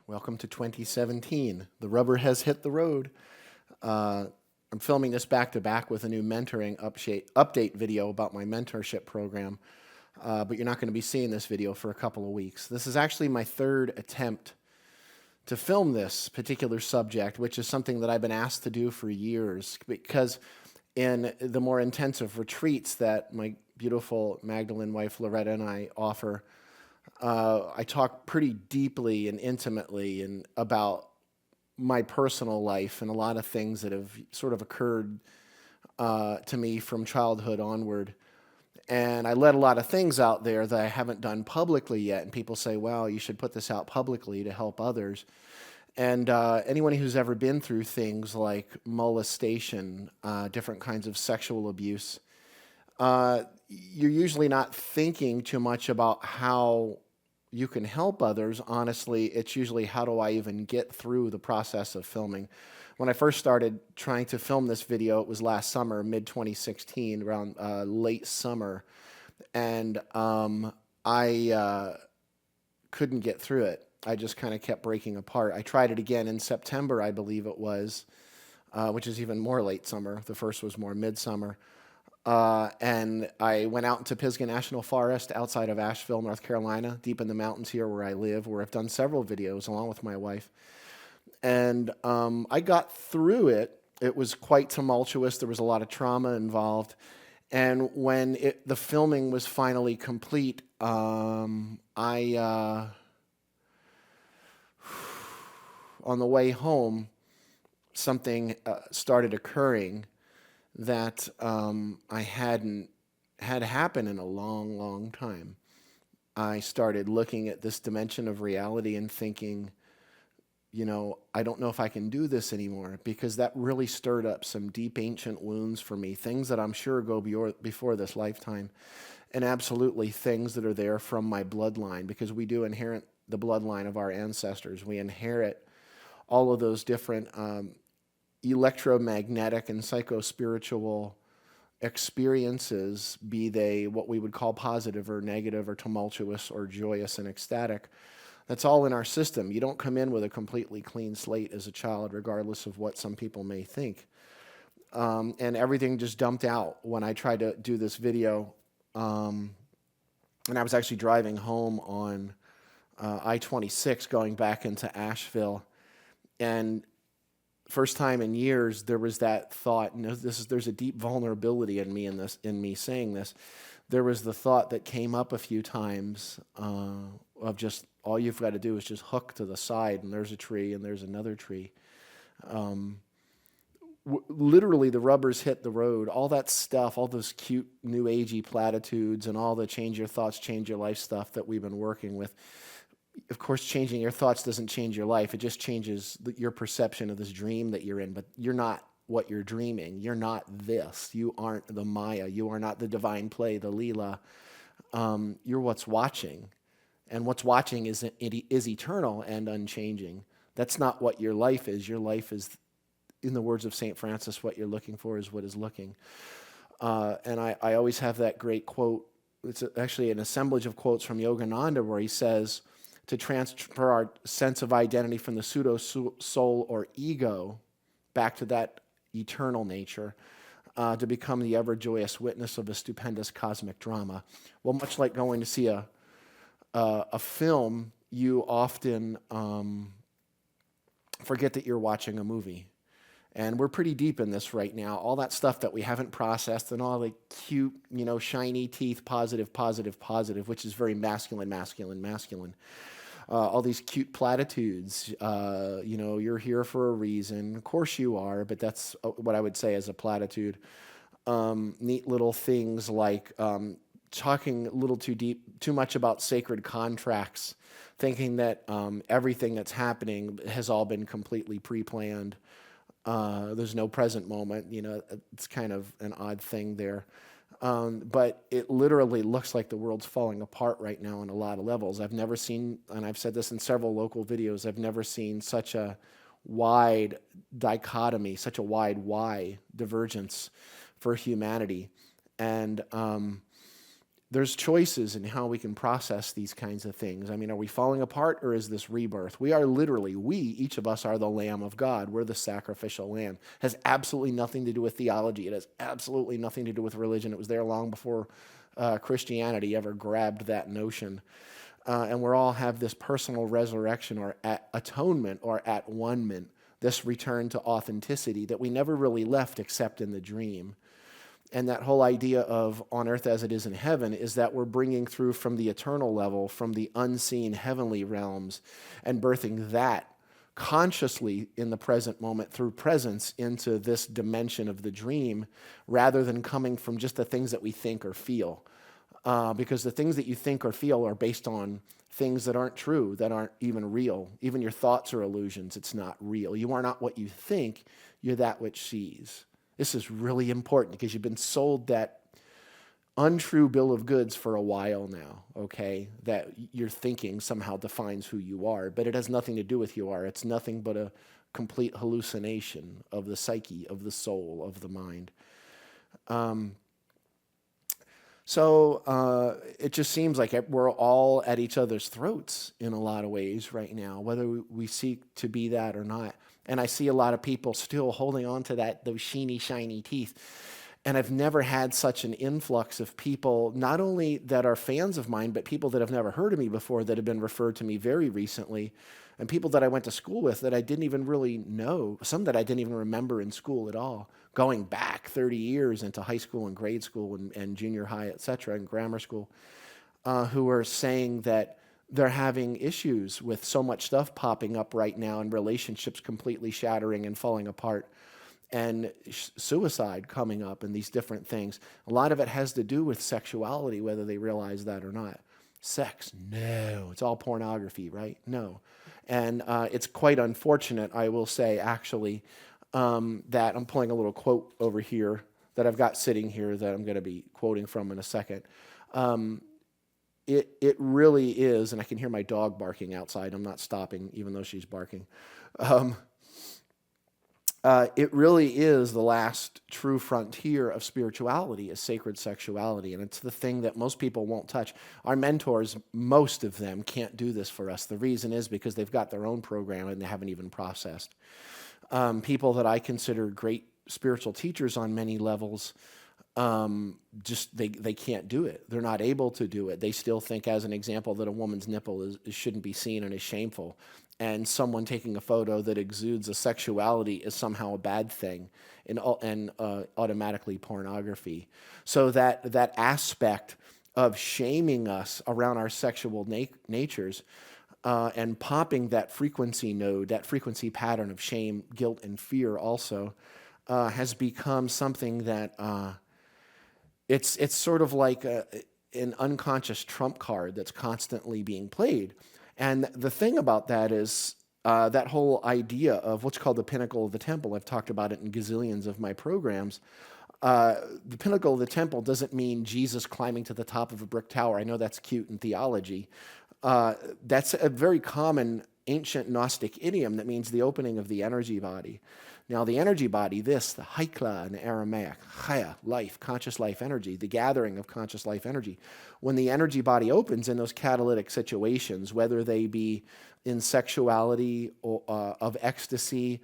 Welcome to 2017. The rubber has hit the road. I'm filming this back to back with a new mentoring update video about my mentorship program, but you're not going to be seeing this video for a couple of weeks. This is actually my third attempt to film this particular subject, which is something that I've been asked to do for years, because in the more intensive retreats that my beautiful Magdalene wife Loretta and I offer, I talk pretty deeply and intimately about my personal life and a lot of things that have sort of occurred to me from childhood onward. And I let a lot of things out there that I haven't done publicly yet. And people say, well, you should put this out publicly to help others. And anyone who's ever been through things like molestation, different kinds of sexual abuse, you're usually not thinking too much about how you can help others. Honestly, it's usually how do I even get through the process of filming. When I first started trying to film this video, it was last summer, mid-2016, around late summer, and I couldn't get through it. I just kind of kept breaking apart. I tried it again in September, I believe it was, which is even more late summer. The first was more midsummer. And I went out into Pisgah National Forest outside of Asheville, North Carolina, deep in the mountains here where I live, where I've done several videos along with my wife. And I got through it. It was quite tumultuous. There was a lot of trauma involved. And when the filming was finally complete, on the way home, something started occurring that I hadn't had happen in a long, long time. I started looking at this dimension of reality and thinking, I don't know if I can do this anymore, because that really stirred up some deep ancient wounds for me, things that I'm sure go before this lifetime, and absolutely things that are there from my bloodline, because we do inherit the bloodline of our ancestors. We inherit all of those different electromagnetic and psychospiritual experiences, be they what we would call positive or negative or tumultuous or joyous and ecstatic. That's all in our system. You don't come in with a completely clean slate as a child, regardless of what some people may think. And everything just dumped out when I tried to do this video. And I was actually driving home on I-26 going back into Asheville. And first time in years, there was that thought, there's a deep vulnerability in me saying this. There was the thought that came up a few times of just all you've got to do is just hook to the side, and there's a tree, and there's another tree. Literally, the rubbers hit the road. All that stuff, all those cute new agey platitudes, and all the change your thoughts, change your life stuff that we've been working with. Of course, changing your thoughts doesn't change your life. It just changes your perception of this dream that you're in. But you're not what you're dreaming. You're not this. You aren't the Maya. You are not the divine play, the Leela. You're what's watching. And what's watching is eternal and unchanging. That's not what your life is. Your life is, in the words of St. Francis, what you're looking for is what is looking. And I always have that great quote. It's actually an assemblage of quotes from Yogananda where he says, to transfer our sense of identity from the pseudo-soul or ego back to that eternal nature, to become the ever-joyous witness of a stupendous cosmic drama. Well, much like going to see a film, you often forget that you're watching a movie. And we're pretty deep in this right now. All that stuff that we haven't processed and all the cute, shiny teeth, positive, positive, positive, which is very masculine, masculine, masculine. All these cute platitudes, you're here for a reason. Of course you are, but that's what I would say as a platitude. Neat little things like talking a little too much about sacred contracts, thinking that everything that's happening has all been completely pre-planned. There's no present moment. It's kind of an odd thing there. But it literally looks like the world's falling apart right now on a lot of levels. I've never seen, and I've said this in several local videos, I've never seen such a wide dichotomy, such a wide divergence for humanity. And there's choices in how we can process these kinds of things. I mean, are we falling apart or is this rebirth? We are literally, each of us are the Lamb of God. We're the sacrificial lamb. It has absolutely nothing to do with theology. It has absolutely nothing to do with religion. It was there long before Christianity ever grabbed that notion. And we all have this personal resurrection or atonement or at-one-ment, this return to authenticity that we never really left except in the dream. And that whole idea of on earth as it is in heaven is that we're bringing through from the eternal level, from the unseen heavenly realms, and birthing that consciously in the present moment through presence into this dimension of the dream, rather than coming from just the things that we think or feel. Because the things that you think or feel are based on things that aren't true, that aren't even real. Even your thoughts are illusions. It's not real. You are not what you think. You're that which sees. This is really important because you've been sold that untrue bill of goods for a while now, okay? That your thinking somehow defines who you are, but it has nothing to do with who you are. It's nothing but a complete hallucination of the psyche, of the soul, of the mind. So it just seems like we're all at each other's throats in a lot of ways right now, whether we seek to be that or not. And I see a lot of people still holding on to those sheeny, shiny teeth. And I've never had such an influx of people, not only that are fans of mine, but people that have never heard of me before that have been referred to me very recently, and people that I went to school with that I didn't even really know, some that I didn't even remember in school at all, going back 30 years into high school and grade school and junior high, et cetera, and grammar school, who are saying that they're having issues with so much stuff popping up right now and relationships completely shattering and falling apart and suicide coming up and these different things. A lot of it has to do with sexuality, whether they realize that or not. Sex, no. It's all pornography, right? No. And it's quite unfortunate, I will say, actually, that I'm pulling a little quote over here that I've got sitting here that I'm going to be quoting from in a second. It really is, and I can hear my dog barking outside. I'm not stopping, even though she's barking. It really is the last true frontier of spirituality, is sacred sexuality, and it's the thing that most people won't touch. Our mentors, most of them, can't do this for us. The reason is because they've got their own program and they haven't even processed. People that I consider great spiritual teachers on many levels, just they can't do it. They're not able to do it. They still think, as an example, that a woman's nipple shouldn't be seen and is shameful, and someone taking a photo that exudes a sexuality is somehow a bad thing and automatically pornography. So that aspect of shaming us around our sexual natures and popping that frequency node, that frequency pattern of shame, guilt, and fear also has become something that it's sort of like an unconscious trump card that's constantly being played. And the thing about that is that whole idea of what's called the pinnacle of the temple. I've talked about it in gazillions of my programs. The pinnacle of the temple doesn't mean Jesus climbing to the top of a brick tower. I know that's cute in theology. That's a very common ancient Gnostic idiom that means the opening of the energy body. Now, the energy body, the haikla in Aramaic, chaya, life, conscious life energy, the gathering of conscious life energy. When the energy body opens in those catalytic situations, whether they be in sexuality or of ecstasy,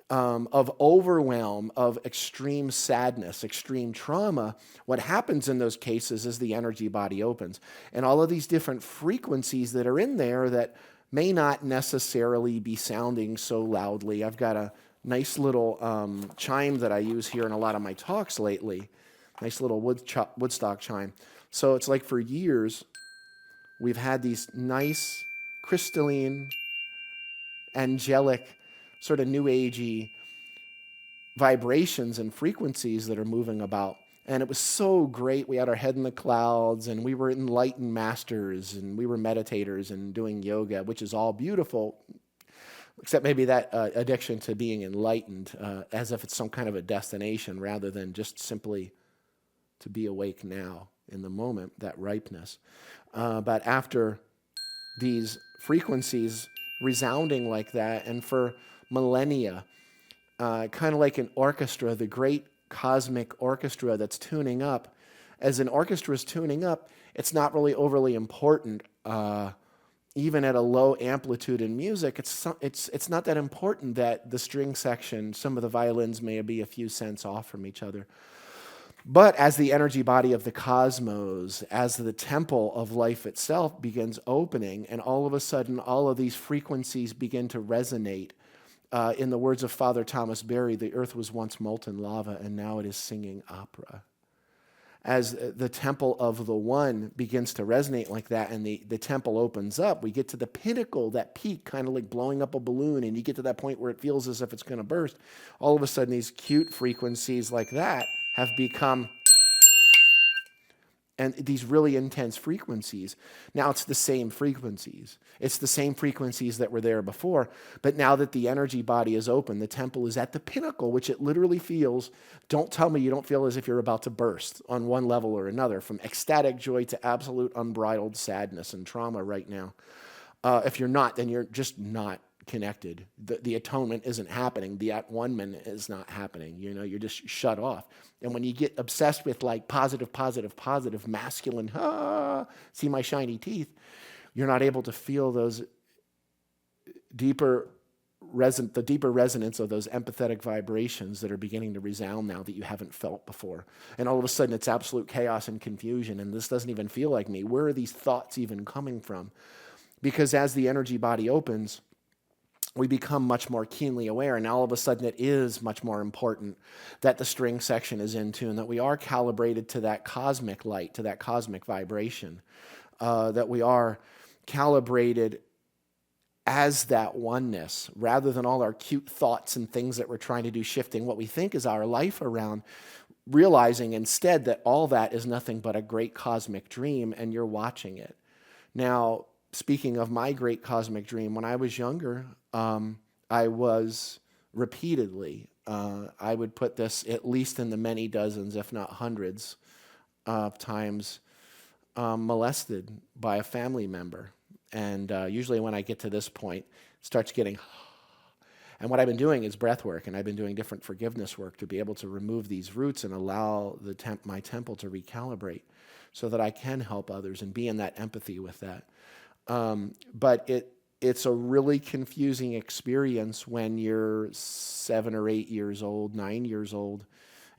of overwhelm, of extreme sadness, extreme trauma, what happens in those cases is the energy body opens. And all of these different frequencies that are in there that may not necessarily be sounding so loudly. I've got a nice little chime that I use here in a lot of my talks lately. Nice little Woodstock chime. So it's like for years, we've had these nice, crystalline, angelic, sort of new agey vibrations and frequencies that are moving about. And it was so great. We had our head in the clouds, and we were enlightened masters, and we were meditators and doing yoga, which is all beautiful, except maybe that addiction to being enlightened, as if it's some kind of a destination rather than just simply to be awake now in the moment, that ripeness. But after these frequencies resounding like that, and for millennia, kind of like an orchestra, the great cosmic orchestra that's tuning up, as an orchestra is tuning up, it's not really overly important. Even at a low amplitude in music, it's not that important that the string section, some of the violins may be a few cents off from each other. But as the energy body of the cosmos, as the temple of life itself begins opening, and all of a sudden all of these frequencies begin to resonate. In the words of Father Thomas Berry, the earth was once molten lava and now it is singing opera. As the temple of the one begins to resonate like that and the temple opens up, we get to the pinnacle, that peak, kind of like blowing up a balloon, and you get to that point where it feels as if it's going to burst. All of a sudden, these cute frequencies like that have become, and these really intense frequencies. Now it's the same frequencies. It's the same frequencies that were there before, but now that the energy body is open, the temple is at the pinnacle, which it literally feels. Don't tell me you don't feel as if you're about to burst on one level or another, from ecstatic joy to absolute unbridled sadness and trauma right now. If you're not, then you're just not connected. The atonement isn't happening. The at-one-ment is not happening. You're just shut off. And when you get obsessed with like positive, masculine, see my shiny teeth, you're not able to feel those deeper resonance of those empathetic vibrations that are beginning to resound now that you haven't felt before. And all of a sudden it's absolute chaos and confusion, and this doesn't even feel like me. Where are these thoughts even coming from? Because as the energy body opens, we become much more keenly aware, and all of a sudden it is much more important that the string section is in tune, that we are calibrated to that cosmic light, to that cosmic vibration, that we are calibrated as that oneness, rather than all our cute thoughts and things that we're trying to do, shifting what we think is our life around, realizing instead that all that is nothing but a great cosmic dream, and you're watching it. Now, speaking of my great cosmic dream, when I was younger, I was repeatedly, I would put this at least in the many dozens, if not hundreds of times, molested by a family member. And usually when I get to this point, it starts getting, and what I've been doing is breath work, and I've been doing different forgiveness work to be able to remove these roots and allow my temple to recalibrate so that I can help others and be in that empathy with that. But it's a really confusing experience when you're 7 or 8 years old, 9 years old,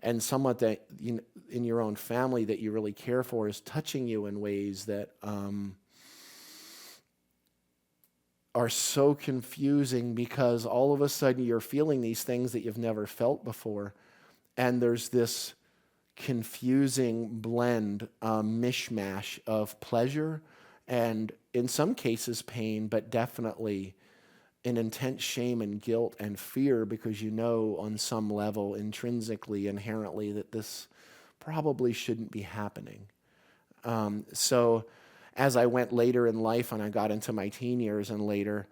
and someone that in your own family that you really care for is touching you in ways that are so confusing, because all of a sudden you're feeling these things that you've never felt before, and there's this confusing blend, mishmash of pleasure and in some cases pain, but definitely an intense shame and guilt and fear, because on some level, intrinsically, inherently, that this probably shouldn't be happening. So as I went later in life and I got into my teen years and later,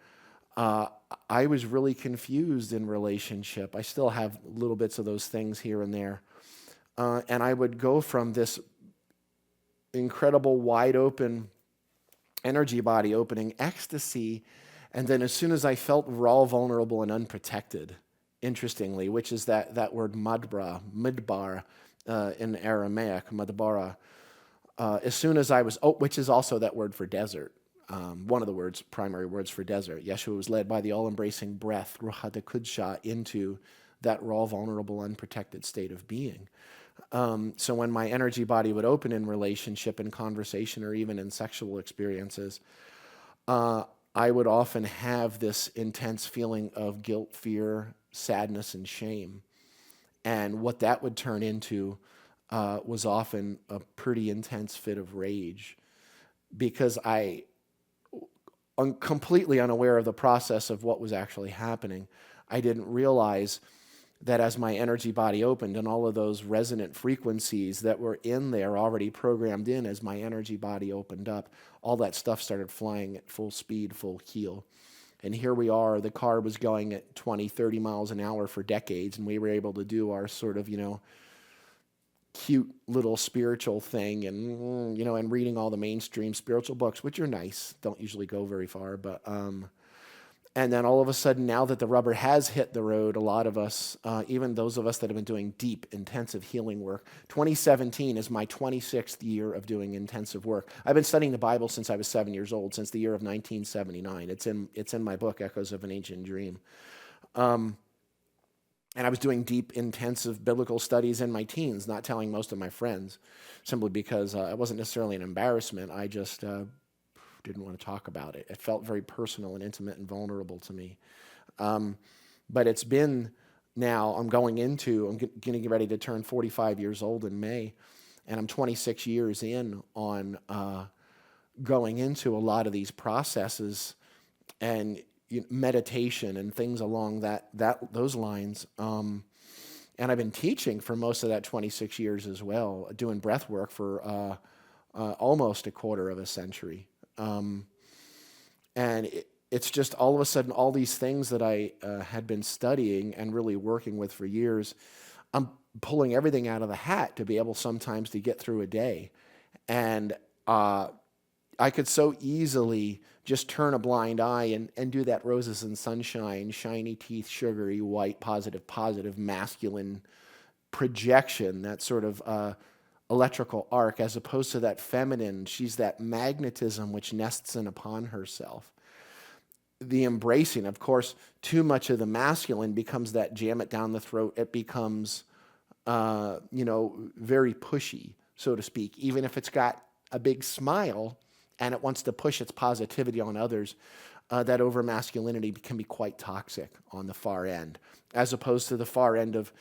I was really confused in relationship. I still have little bits of those things here and there. And I would go from this incredible wide open energy body opening ecstasy, and then as soon as I felt raw, vulnerable, and unprotected, interestingly, which is that word midbar in Aramaic, madbara, as soon as I was, which is also that word for desert, one of the primary words for desert. Yeshua was led by the all-embracing breath, Ruach HaKodesh, into that raw, vulnerable, unprotected state of being. So when my energy body would open in relationship and conversation, or even in sexual experiences, I would often have this intense feeling of guilt, fear, sadness, and shame. And what that would turn into was often a pretty intense fit of rage, because I, completely unaware of the process of what was actually happening, I didn't realize that as my energy body opened and all of those resonant frequencies that were in there already programmed in, as my energy body opened up, all that stuff started flying at full speed, full keel. And here we are, the car was going at 20, 30 miles an hour for decades, and we were able to do our sort of, cute little spiritual thing, and, and reading all the mainstream spiritual books, which are nice, don't usually go very far, but, And then all of a sudden, now that the rubber has hit the road, a lot of us, even those of us that have been doing deep, intensive healing work, 2017 is my 26th year of doing intensive work. I've been studying the Bible since I was 7 years old, since the year of 1979. It's in my book, Echoes of an Ancient Dream. And I was doing deep, intensive biblical studies in my teens, not telling most of my friends, simply because it wasn't necessarily an embarrassment. I just didn't want to talk about it. It felt very personal and intimate and vulnerable to me. But it's been now, I'm going to get ready to turn 45 years old in May, and I'm 26 years in on going into a lot of these processes and meditation and things along those lines. And I've been teaching for most of that 26 years as well, doing breath work for almost a quarter of a century. And it's just all of a sudden, all these things that I had been studying and really working with for years, I'm pulling everything out of the hat to be able sometimes to get through a day. And I could so easily just turn a blind eye and do that roses and sunshine, shiny teeth, sugary, white, positive, masculine projection, that sort of electrical arc, as opposed to that feminine. She's that magnetism which nests in upon herself. The embracing, of course, too much of the masculine becomes that jam it down the throat. It becomes, very pushy, so to speak, even if it's got a big smile and it wants to push its positivity on others. That over masculinity can be quite toxic on the far end, as opposed to the far end of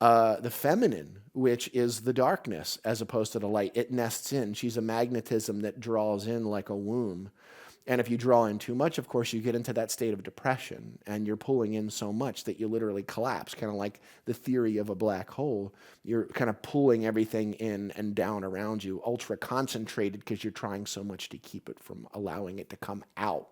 the feminine, which is the darkness, as opposed to the light. It nests in. She's a magnetism that draws in like a womb. And if you draw in too much, of course, you get into that state of depression, and you're pulling in so much that you literally collapse, kind of like the theory of a black hole. You're kind of pulling everything in and down around you, ultra concentrated, because you're trying so much to keep it from allowing it to come out.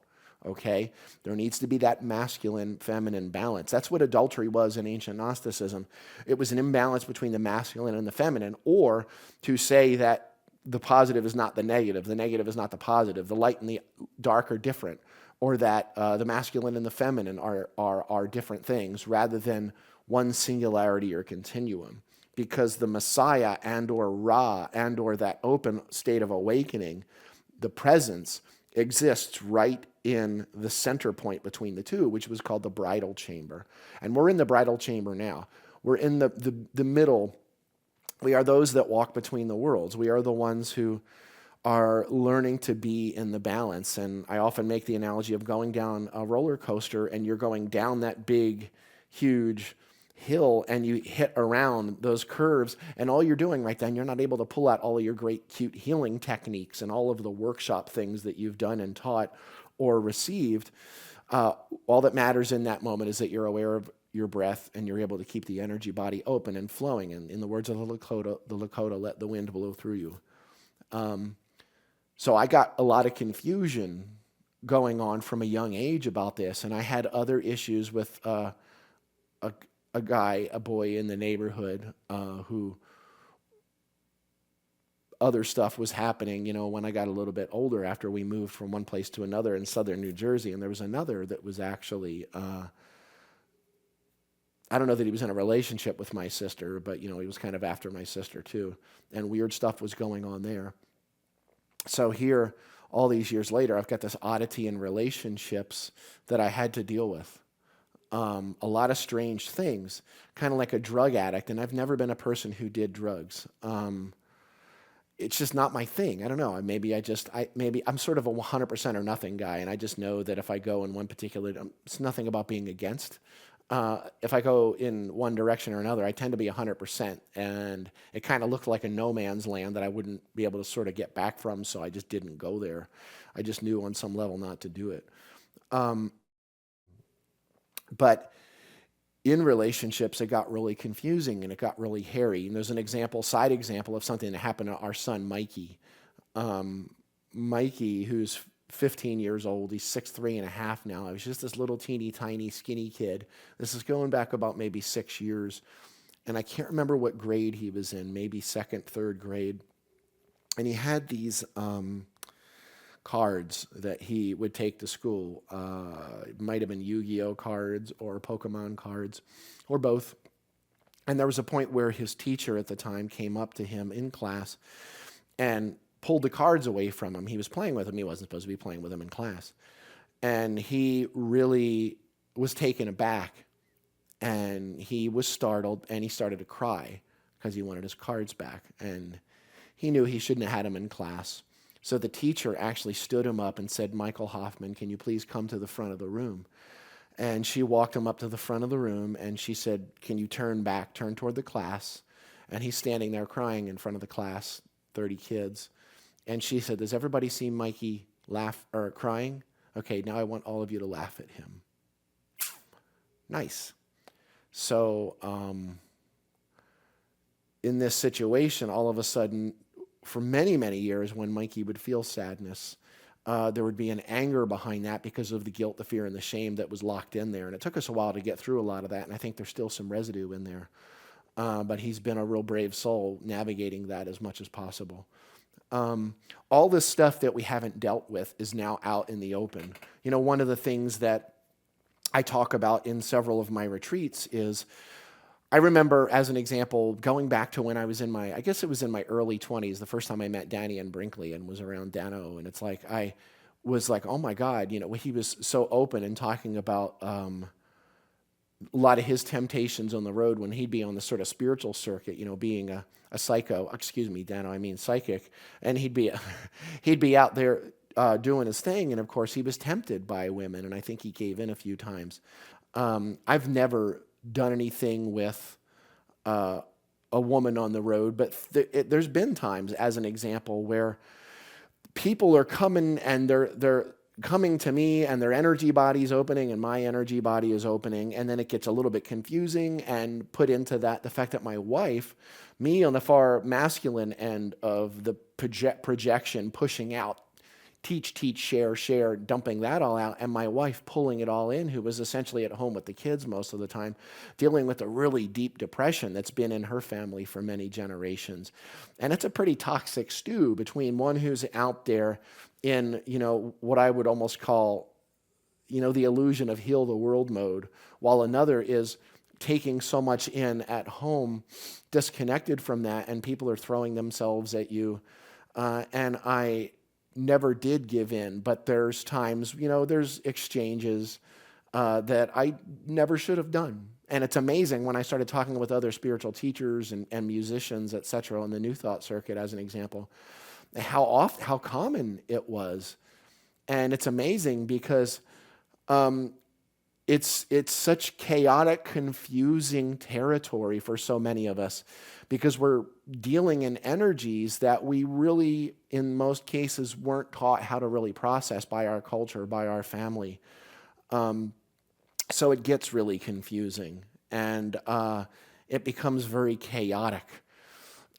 Okay? There needs to be that masculine-feminine balance. That's what adultery was in ancient Gnosticism. It was an imbalance between the masculine and the feminine, or to say that the positive is not the negative is not the positive, the light and the dark are different, or that the masculine and the feminine are different things, rather than one singularity or continuum. Because the Messiah and or Ra and or that open state of awakening, the presence exists right in the center point between the two, which was called the bridal chamber. And we're in the bridal chamber now. We're in the middle. We are those that walk between the worlds. We are the ones who are learning to be in the balance. And I often make the analogy of going down a roller coaster, and you're going down that big, huge hill, and you hit around those curves, and all you're doing right then, you're not able to pull out all of your great, cute healing techniques and all of the workshop things that you've done and taught or received. All that matters in that moment is that you're aware of your breath, and you're able to keep the energy body open and flowing. And in the words of the Lakota, let the wind blow through you. So I got a lot of confusion going on from a young age about this, and I had other issues with a boy in the neighborhood who other stuff was happening, when I got a little bit older, after we moved from one place to another in southern New Jersey. And there was another that was actually, I don't know that he was in a relationship with my sister, but, he was kind of after my sister too. And weird stuff was going on there. So here, all these years later, I've got this oddity in relationships that I had to deal with. A lot of strange things, kind of like a drug addict. And I've never been a person who did drugs. It's just not my thing. I don't know. Maybe I'm sort of a 100% or nothing guy. And I just know that if I go in one particular, it's nothing about being against. If I go in one direction or another, I tend to be 100%. And it kind of looked like a no man's land that I wouldn't be able to sort of get back from. So I just didn't go there. I just knew on some level not to do it. But in relationships, it got really confusing and it got really hairy. And there's an side example of something that happened to our son, Mikey. Mikey, who's 15 years old, he's 6'3.5" now. He was just this little teeny tiny skinny kid. This is going back about maybe 6 years. And I can't remember what grade he was in, maybe second, third grade. And he had these cards that he would take to school. It might have been Yu-Gi-Oh cards or Pokemon cards or both. And there was a point where his teacher at the time came up to him in class and pulled the cards away from him. He was playing with them. He wasn't supposed to be playing with them in class. And he really was taken aback, and he was startled, and he started to cry because he wanted his cards back. And he knew he shouldn't have had them in class. So the teacher actually stood him up and said, "Michael Hoffman, can you please come to the front of the room?" And she walked him up to the front of the room, and she said, "Can you turn toward the class?" And he's standing there crying in front of the class, 30 kids. And she said, "Does everybody see Mikey laugh or crying? Okay, now I want all of you to laugh at him." Nice. So in this situation, all of a sudden, for many, many years, when Mikey would feel sadness, there would be an anger behind that because of the guilt, the fear, and the shame that was locked in there. And it took us a while to get through a lot of that, and I think there's still some residue in there. But he's been a real brave soul navigating that as much as possible. All this stuff that we haven't dealt with is now out in the open. You know, one of the things that I talk about in several of my retreats is, I remember, as an example, going back to when I was in I guess it was in my early 20s, the first time I met Danny and Brinkley and was around Dano. And it's like, I was like, oh my God, you know, he was so open and talking about a lot of his temptations on the road when he'd be on the sort of spiritual circuit, you know, being a psychic, and he'd be out there doing his thing, and of course he was tempted by women, and I think he gave in a few times. I've never done anything with a woman on the road, but there's been times, as an example, where people are coming and they're coming to me and their energy body's opening and my energy body is opening, and then it gets a little bit confusing and put into that the fact that my wife, me on the far masculine end of the projection, pushing out, teach, share, dumping that all out, and my wife pulling it all in, who was essentially at home with the kids most of the time, dealing with a really deep depression that's been in her family for many generations. And it's a pretty toxic stew between one who's out there in, you know, what I would almost call, you know, the illusion of heal the world mode, while another is taking so much in at home, disconnected from that, and people are throwing themselves at you. And I never did give in, but there's times, you know, there's exchanges that I never should have done. And it's amazing when I started talking with other spiritual teachers and musicians, et cetera, on the New Thought circuit, as an example, how common it was. And it's amazing because it's such chaotic, confusing territory for so many of us, because we're dealing in energies that we really, in most cases, weren't taught how to really process by our culture, by our family. So it gets really confusing, and it becomes very chaotic.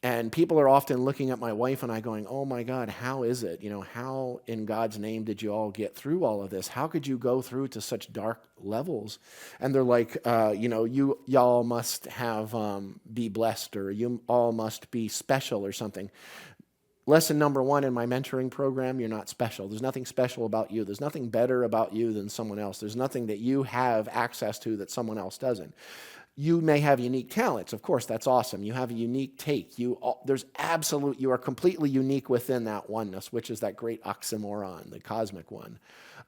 And people are often looking at my wife and I going, "Oh my God, how is it? You know, how in God's name did you all get through all of this? How could you go through to such dark levels?" And they're like, you know, y'all must have be blessed, or you all must be special or something. Lesson number one in my mentoring program: you're not special. There's nothing special about you. There's nothing better about you than someone else. There's nothing that you have access to that someone else doesn't. You may have unique talents. Of course, that's awesome. You have a unique take. You are completely unique within that oneness, which is that great oxymoron, the cosmic one,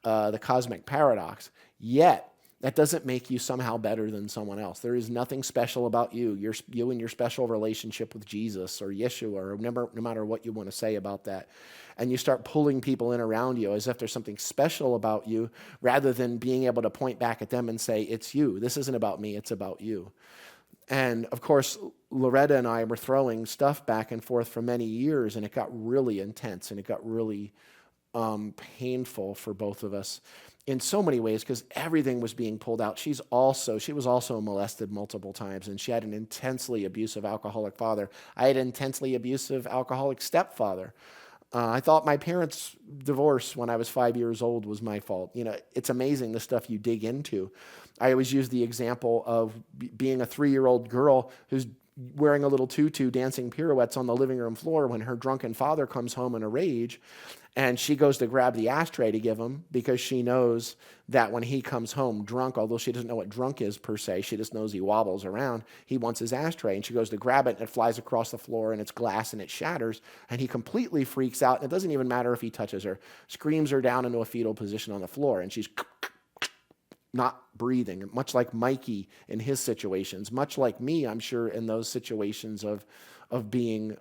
the cosmic paradox. Yet, that doesn't make you somehow better than someone else. There is nothing special about you. You and your special relationship with Jesus or Yeshua, or no matter what you want to say about that. And you start pulling people in around you as if there's something special about you, rather than being able to point back at them and say, "It's you. This isn't about me. It's about you." And of course, Loretta and I were throwing stuff back and forth for many years, and it got really intense, and it got really painful for both of us in so many ways, because everything was being pulled out. She was also molested multiple times, and she had an intensely abusive alcoholic father. I had an intensely abusive alcoholic stepfather. I thought my parents' divorce when I was 5 years old was my fault. You know, it's amazing the stuff you dig into. I always use the example of being a 3-year-old girl who's wearing a little tutu, dancing pirouettes on the living room floor when her drunken father comes home in a rage. And she goes to grab the ashtray to give him because she knows that when he comes home drunk, although she doesn't know what drunk is per se, she just knows he wobbles around, he wants his ashtray. And she goes to grab it and it flies across the floor and it's glass and it shatters. And he completely freaks out. And it doesn't even matter if he touches her. Screams her down into a fetal position on the floor. And she's not breathing, much like Mikey in his situations, much like me, I'm sure, in those situations of being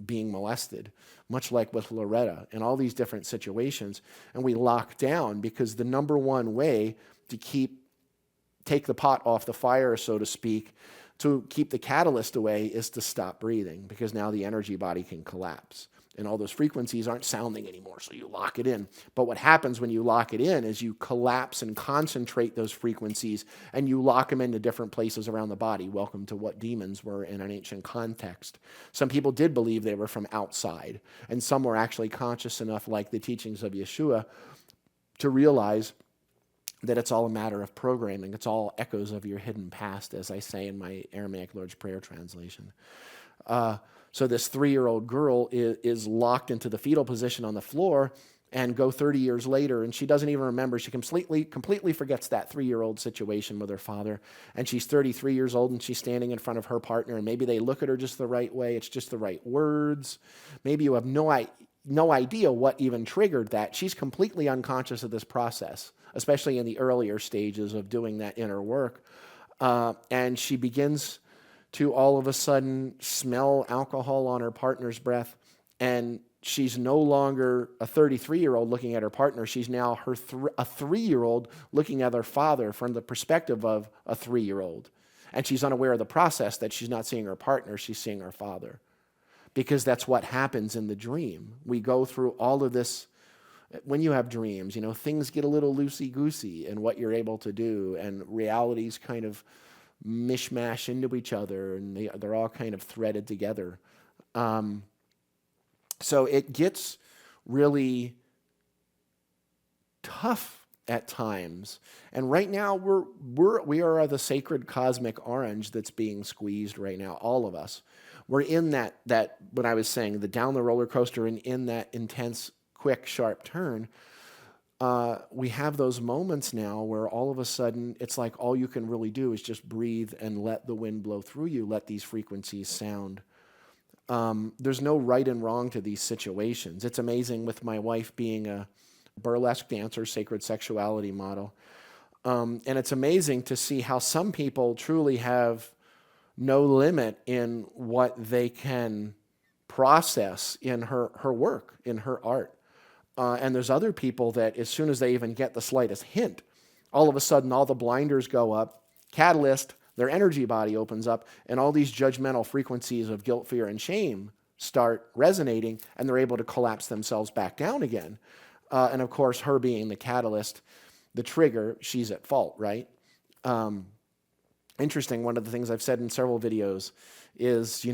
molested, much like with Loretta in all these different situations. And we lock down because the number one way to take the pot off the fire, so to speak, to keep the catalyst away is to stop breathing, because now the energy body can collapse and all those frequencies aren't sounding anymore. So you lock it in. But what happens when you lock it in is you collapse and concentrate those frequencies and you lock them into different places around the body. Welcome to what demons were in an ancient context. Some people did believe they were from outside, and some were actually conscious enough, like the teachings of Yeshua, to realize that it's all a matter of programming. It's all echoes of your hidden past, as I say in my Aramaic Lord's Prayer translation. So this 3-year-old girl is locked into the fetal position on the floor, and go 30 years later, and she doesn't even remember. She completely forgets that 3-year-old situation with her father. And she's 33 years old, and she's standing in front of her partner, and maybe they look at her just the right way. It's just the right words. Maybe you have no idea what even triggered that. She's completely unconscious of this process, especially in the earlier stages of doing that inner work. And she begins to all of a sudden smell alcohol on her partner's breath, and she's no longer a 33-year-old looking at her partner. She's now a 3-year-old looking at her father from the perspective of a 3-year-old. And she's unaware of the process that she's not seeing her partner, she's seeing her father. Because that's what happens in the dream. We go through all of this. When you have dreams, things get a little loosey-goosey in what you're able to do, and realities kind of mishmash into each other, and they're all kind of threaded together. So it gets really tough at times. And right now we are the sacred cosmic orange that's being squeezed right now, all of us. We're in that what I was saying, the down the roller coaster, and in that intense, quick, sharp turn. We have those moments now where all of a sudden it's like all you can really do is just breathe and let the wind blow through you, let these frequencies sound. There's no right and wrong to these situations. It's amazing with my wife being a burlesque dancer, sacred sexuality model. And it's amazing to see how some people truly have no limit in what they can process in her work, in her art. And there's other people that as soon as they even get the slightest hint, all of a sudden all the blinders go up, catalyst, their energy body opens up, and all these judgmental frequencies of guilt, fear, and shame start resonating, and they're able to collapse themselves back down again. And of course, her being the catalyst, the trigger, she's at fault, right? Interesting, one of the things I've said in several videos is,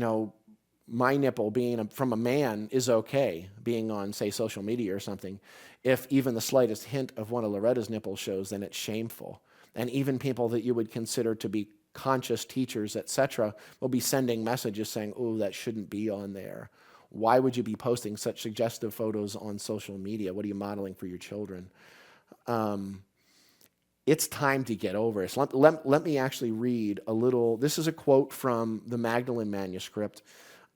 my nipple being from a man is okay, being on, say, social media or something. If even the slightest hint of one of Loretta's nipples shows, then it's shameful. And even people that you would consider to be conscious teachers, etc., will be sending messages saying, oh, that shouldn't be on there. Why would you be posting such suggestive photos on social media? What are you modeling for your children? It's time to get over it. Let me actually read a little. This is a quote from the Magdalene manuscript.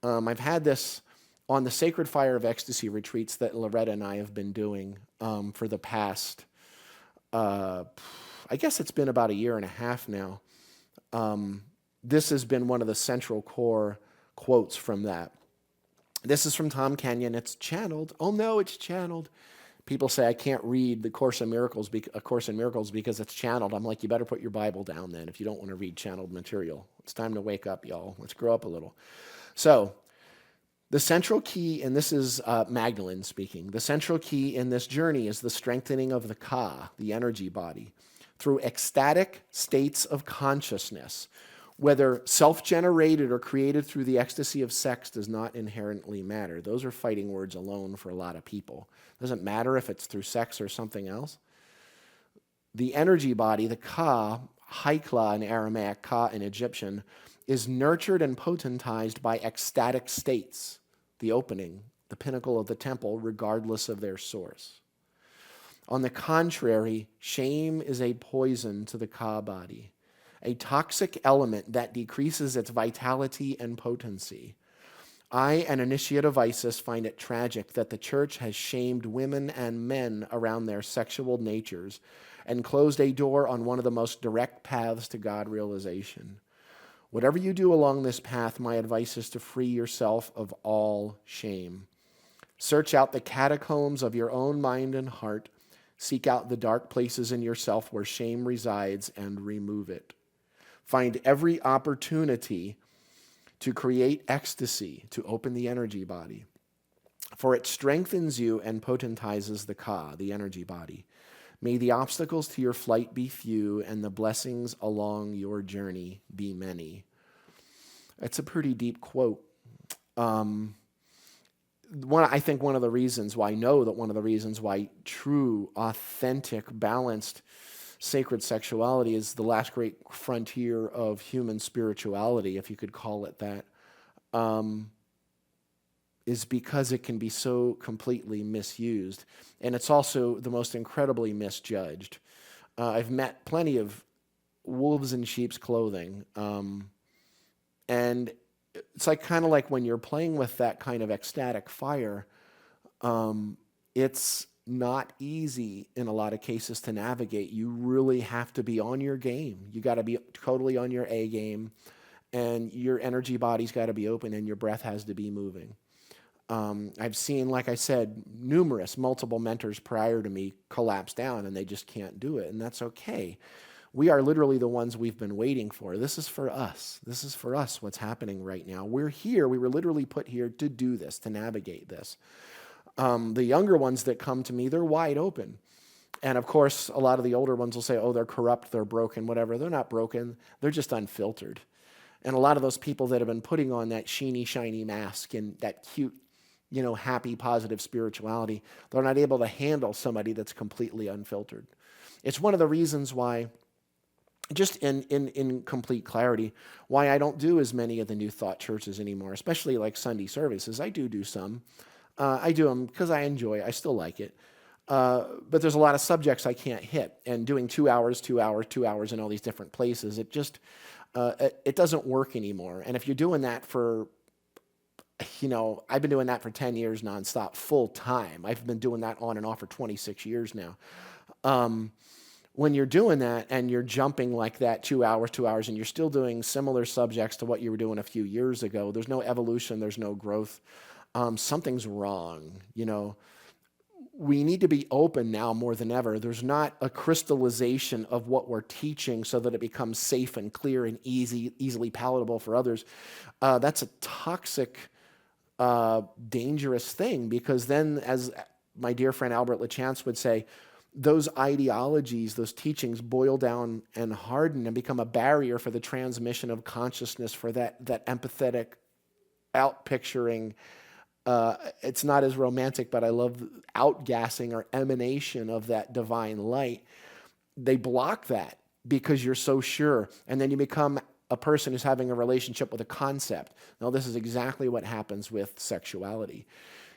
I've had this on the Sacred Fire of Ecstasy retreats that Loretta and I have been doing for the past, I guess it's been about 1.5 years now. This has been one of the central core quotes from that. This is from Tom Kenyon. It's channeled. Oh no, it's channeled. People say I can't read the Course in Miracles because it's channeled. I'm like, you better put your Bible down then if you don't want to read channeled material. It's time to wake up, y'all. Let's grow up a little. So the central key, and this is Magdalene speaking, the central key in this journey is the strengthening of the Ka, the energy body, through ecstatic states of consciousness. Whether self-generated or created through the ecstasy of sex does not inherently matter. Those are fighting words alone for a lot of people. It doesn't matter if it's through sex or something else. The energy body, the Ka, Haikla in Aramaic, Ka in Egyptian, is nurtured and potentized by ecstatic states, the opening the pinnacle of the temple, regardless of their source. On the contrary, shame is a poison to the Ka body, a toxic element that decreases its vitality and potency. I, an initiate of Isis, find it tragic that the church has shamed women and men around their sexual natures and closed a door on one of the most direct paths to God realization. Whatever you do along this path, my advice is to free yourself of all shame. Search out the catacombs of your own mind and heart. Seek out the dark places in yourself where shame resides and remove it. Find every opportunity to create ecstasy, to open the energy body. For it strengthens you and potentizes the Ka, the energy body. May the obstacles to your flight be few and the blessings along your journey be many. That's a pretty deep quote. I think one of the reasons why true, authentic, balanced, sacred sexuality is the last great frontier of human spirituality, if you could call it that, is because it can be so completely misused. And it's also the most incredibly misjudged. I've met plenty of wolves in sheep's clothing. And it's kind of like when you're playing with that kind of ecstatic fire, it's not easy in a lot of cases to navigate. You really have to be on your game. You got to be totally on your A game, and your energy body's got to be open, and your breath has to be moving. I've seen, like I said, multiple mentors prior to me collapse down, and they just can't do it, and that's okay. We are literally the ones we've been waiting for. This is for us. This is for us what's happening right now. We're here. We were literally put here to do this, to navigate this. The younger ones that come to me, they're wide open. And of course, a lot of the older ones will say, oh, they're corrupt, they're broken, whatever. They're not broken. They're just unfiltered. And a lot of those people that have been putting on that sheeny, shiny mask and that cute, happy, positive spirituality, they're not able to handle somebody that's completely unfiltered. It's one of the reasons why, just in complete clarity, why I don't do as many of the New Thought churches anymore, especially like Sunday services. I do some. I do them because I I still like it. But there's a lot of subjects I can't hit. And doing 2 hours in all these different places, it just, it doesn't work anymore. And if you're doing that for, I've been doing that for 10 years nonstop, full time. I've been doing that on and off for 26 years now. When you're doing that and you're jumping like that 2 hours, and you're still doing similar subjects to what you were doing a few years ago, there's no evolution, there's no growth. Something's wrong. We need to be open now more than ever. There's not a crystallization of what we're teaching so that it becomes safe and clear and easily palatable for others. That's a toxic, dangerous thing, because then, as my dear friend Albert LaChance would say, those ideologies, those teachings boil down and harden and become a barrier for the transmission of consciousness, for that empathetic outpicturing. It's not as romantic, but I love outgassing or emanation of that divine light. They block that because you're so sure. And then you become a person who's having a relationship with a concept. Now, this is exactly what happens with sexuality.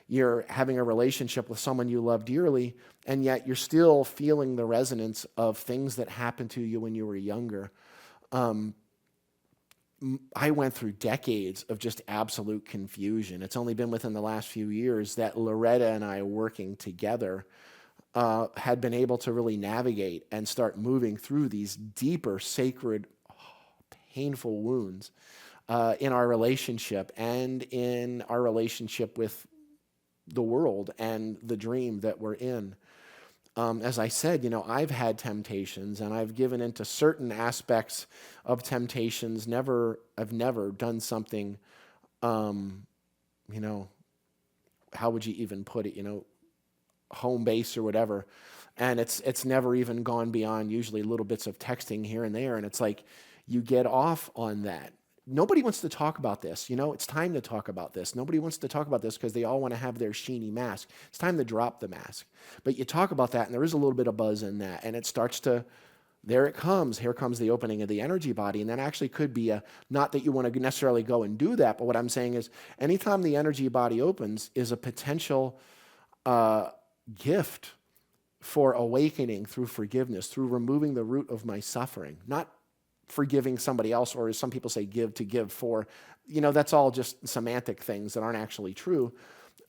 You're having a relationship with someone you love dearly, and yet you're still feeling the resonance of things that happened to you when you were younger. I went through decades of just absolute confusion. It's only been within the last few years that Loretta and I, working together, had been able to really navigate and start moving through these deeper, sacred, painful wounds in our relationship and in our relationship with the world and the dream that we're in. As I said, I've had temptations, and I've given into certain aspects of temptations. I've never done something, how would you even put it, home base or whatever. And it's never even gone beyond usually little bits of texting here and there. And it's like, you get off on that. Nobody wants to talk about this. It's time to talk about this. Nobody wants to talk about this because they all want to have their sheeny mask. It's time to drop the mask. But you talk about that, and there is a little bit of buzz in that, and it starts to there it comes. Here comes the opening of the energy body. And that actually could be not that you want to necessarily go and do that, but what I'm saying is anytime the energy body opens is a potential gift for awakening through forgiveness, through removing the root of my suffering, not forgiving somebody else, or as some people say, give to give for. That's all just semantic things that aren't actually true.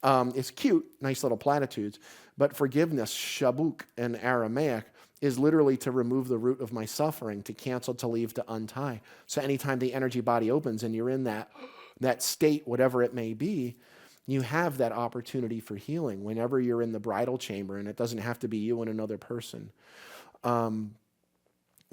It's cute, nice little platitudes, but forgiveness, shabuk in Aramaic, is literally to remove the root of my suffering, to cancel, to leave, to untie. So anytime the energy body opens and you're in that state, whatever it may be, you have that opportunity for healing whenever you're in the bridal chamber, and it doesn't have to be you and another person.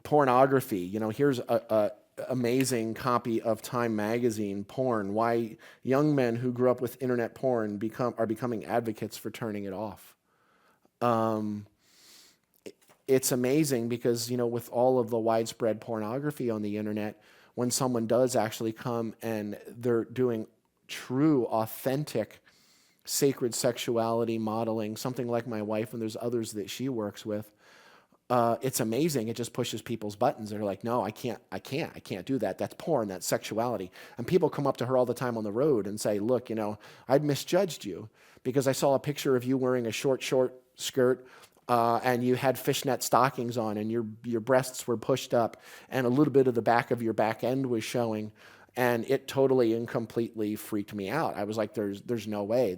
Pornography, here's a amazing copy of Time magazine, Porn, why young men who grew up with internet porn are becoming advocates for turning it off. It's amazing because, with all of the widespread pornography on the internet, when someone does actually come and they're doing true, authentic, sacred sexuality modeling, something like my wife, and there's others that she works with, it's amazing. It just pushes people's buttons. They're like, no, I can't do that. That's porn, that's sexuality. And people come up to her all the time on the road and say, look, I misjudged you because I saw a picture of you wearing a short skirt, and you had fishnet stockings on, and your breasts were pushed up, and a little bit of the back of your back end was showing, and it totally and completely freaked me out. I was like, there's no way.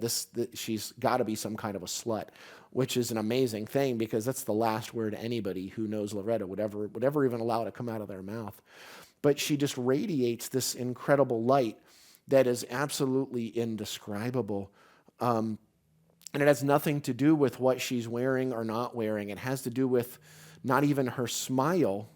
She's got to be some kind of a slut, which is an amazing thing because that's the last word anybody who knows Loretta would ever even allow to come out of their mouth. But she just radiates this incredible light that is absolutely indescribable. And it has nothing to do with what she's wearing or not wearing. It has to do with not even her smile.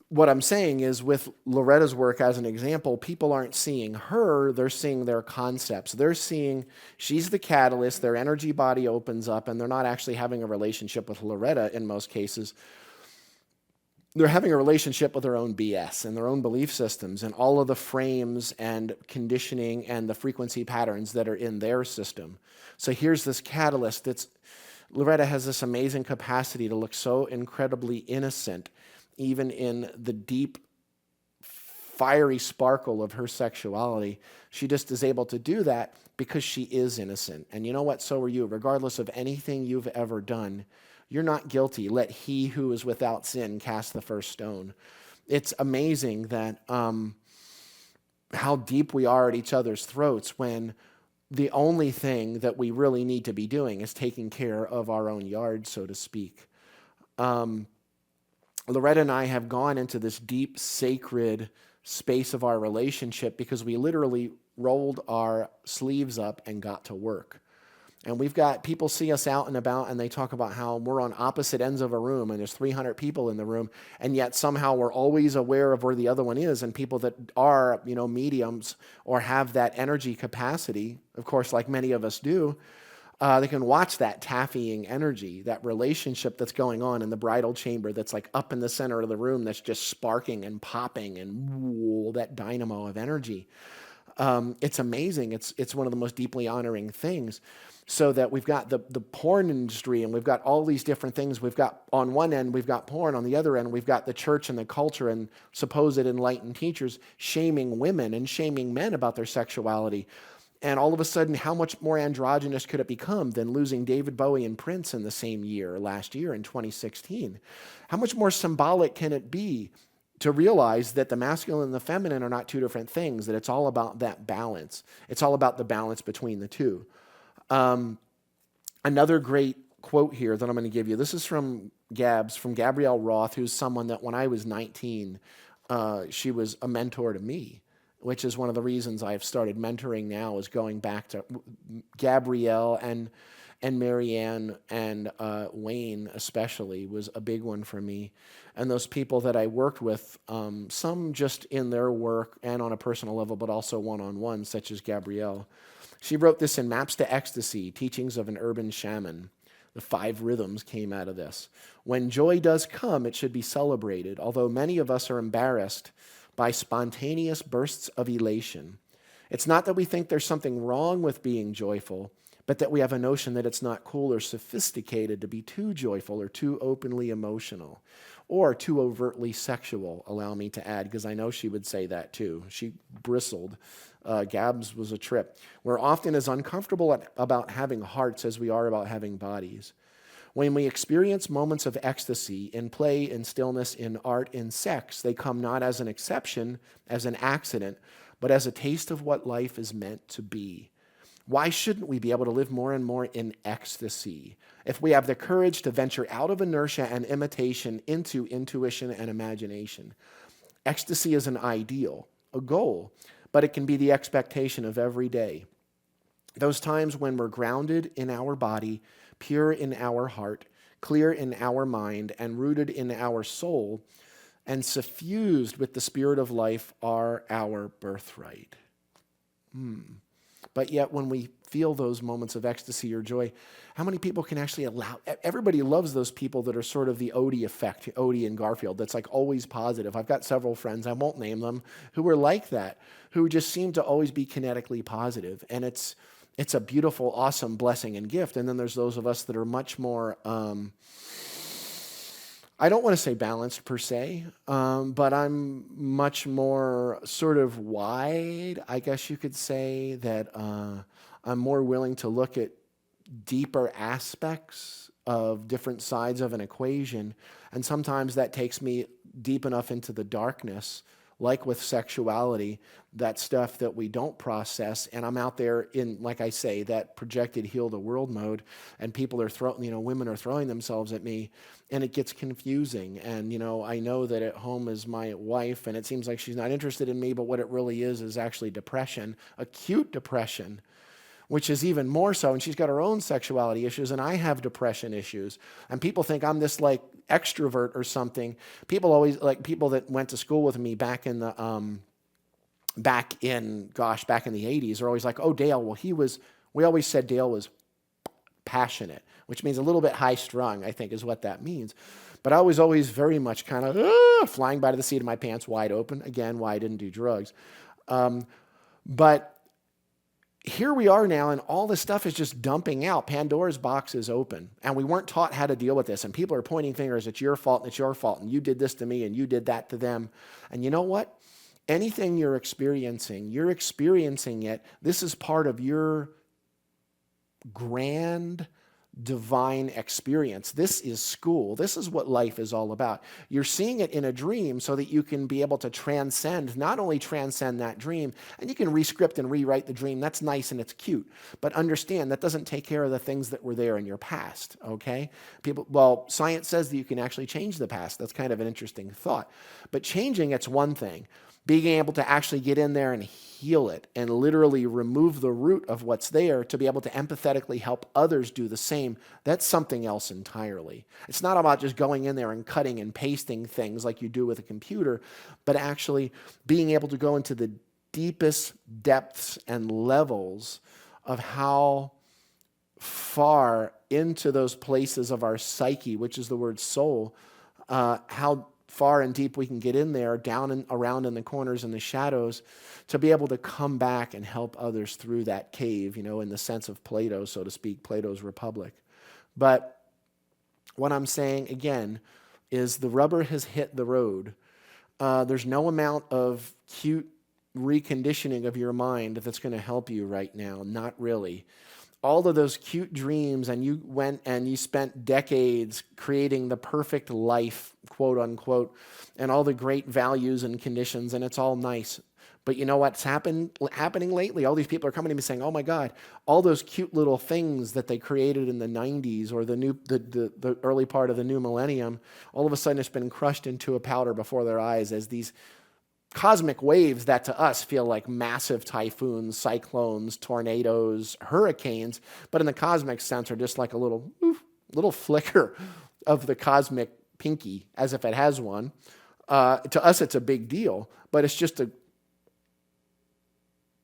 What I'm saying is with Loretta's work as an example, people aren't seeing her, they're seeing their concepts. They're seeing she's the catalyst, their energy body opens up, and they're not actually having a relationship with Loretta in most cases. They're having a relationship with their own BS and their own belief systems and all of the frames and conditioning and the frequency patterns that are in their system. So here's this catalyst Loretta has this amazing capacity to look so incredibly innocent, even in the deep, fiery sparkle of her sexuality. She just is able to do that because she is innocent. And you know what? So are you. Regardless of anything you've ever done, you're not guilty. Let he who is without sin cast the first stone. It's amazing that how deep we are at each other's throats when the only thing that we really need to be doing is taking care of our own yard, so to speak. Loretta and I have gone into this deep, sacred space of our relationship because we literally rolled our sleeves up and got to work. And we've got people see us out and about and they talk about how we're on opposite ends of a room and there's 300 people in the room, and yet somehow we're always aware of where the other one is. And people that are, mediums or have that energy capacity, of course, like many of us do, they can watch that taffying energy, that relationship that's going on in the bridal chamber that's like up in the center of the room that's just sparking and popping and whoa, that dynamo of energy. It's amazing. It's one of the most deeply honoring things. So that we've got the porn industry and we've got all these different things. We've got, on one end, we've got porn. On the other end, we've got the church and the culture and supposed enlightened teachers shaming women and shaming men about their sexuality. And all of a sudden, how much more androgynous could it become than losing David Bowie and Prince in the same year, last year in 2016? How much more symbolic can it be to realize that the masculine and the feminine are not two different things, that it's all about that balance. It's all about the balance between the two. Another great quote here that I'm going to give you. This is from Gabrielle Roth, who's someone that when I was 19, she was a mentor to me, which is one of the reasons I've started mentoring now, is going back to Gabrielle and Marianne and Wayne especially was a big one for me. And those people that I worked with, some just in their work and on a personal level, but also one-on-one, such as Gabrielle. She wrote this in Maps to Ecstasy, Teachings of an Urban Shaman. The 5 rhythms came out of this. When joy does come, it should be celebrated, although many of us are embarrassed by spontaneous bursts of elation. It's not that we think there's something wrong with being joyful, but that we have a notion that it's not cool or sophisticated to be too joyful or too openly emotional. or too overtly sexual, allow me to add, because I know she would say that too. She bristled. Gabs was a trip. We're often as uncomfortable about having hearts as we are about having bodies. When we experience moments of ecstasy in play, in stillness, in art, in sex, they come not as an exception, as an accident, but as a taste of what life is meant to be. Why shouldn't we be able to live more and more in ecstasy if we have the courage to venture out of inertia and imitation into intuition and imagination? Ecstasy is an ideal, a goal, but it can be the expectation of every day. Those times when we're grounded in our body, pure in our heart, clear in our mind, and rooted in our soul, and suffused with the spirit of life are our birthright. But yet when we feel those moments of ecstasy or joy, how many people can actually allow? Everybody loves those people that are sort of the Odie effect, Odie and Garfield, that's like always positive. I've got several friends, I won't name them, who are like that, who just seem to always be kinetically positive. And it's a beautiful, awesome blessing and gift. And then there's those of us that are much more, I don't want to say balanced per se, but I'm much more sort of wide, I guess you could say, that I'm more willing to look at deeper aspects of different sides of an equation. And sometimes that takes me deep enough into the darkness, like with sexuality, that stuff that we don't process. And I'm out there in, like I say, that projected heal the world mode, and people are women are throwing themselves at me, and it gets confusing. And, I know that at home is my wife, and it seems like she's not interested in me, but what it really is actually depression, acute depression, which is even more so. And she's got her own sexuality issues, and I have depression issues. And people think I'm this like extrovert or something. People always, like people that went to school with me back in the back in the 80s are always like, oh, Dale, well, we always said Dale was passionate, which means a little bit high strung, I think is what that means. But I was always very much kind of flying by to the seat of my pants wide open. Again, why I didn't do drugs. But here we are now, and all this stuff is just dumping out. Pandora's box is open, and we weren't taught how to deal with this. And people are pointing fingers, it's your fault, and it's your fault, and you did this to me, and you did that to them. And you know what? Anything you're experiencing it. This is part of your grand divine experience. This is school. This is what life is all about. You're seeing it in a dream so that you can be able to not only transcend that dream, and you can rescript and rewrite the dream. That's nice and it's cute. But understand that doesn't take care of the things that were there in your past, okay? Science says that you can actually change the past. That's kind of an interesting thought. But changing it's one thing. Being able to actually get in there and heal it and literally remove the root of what's there to be able to empathetically help others do the same, that's something else entirely. It's not about just going in there and cutting and pasting things like you do with a computer, but actually being able to go into the deepest depths and levels of how far into those places of our psyche, which is the word soul, how far and deep we can get in there, down and around in the corners and the shadows, to be able to come back and help others through that cave, in the sense of Plato, so to speak, Plato's Republic. But what I'm saying, again, is the rubber has hit the road. There's no amount of cute reconditioning of your mind that's going to help you right now. Not really. All of those cute dreams, and you went and you spent decades creating the perfect life, quote unquote, and all the great values and conditions, and it's all nice. But you know what's happening lately? All these people are coming to me saying, oh my God, all those cute little things that they created in the 90s or the early part of the new millennium, all of a sudden it's been crushed into a powder before their eyes as these cosmic waves that to us feel like massive typhoons, cyclones, tornadoes, hurricanes, but in the cosmic sense are just like a little flicker of the cosmic pinky, as if it has one. To us, it's a big deal, but it's just a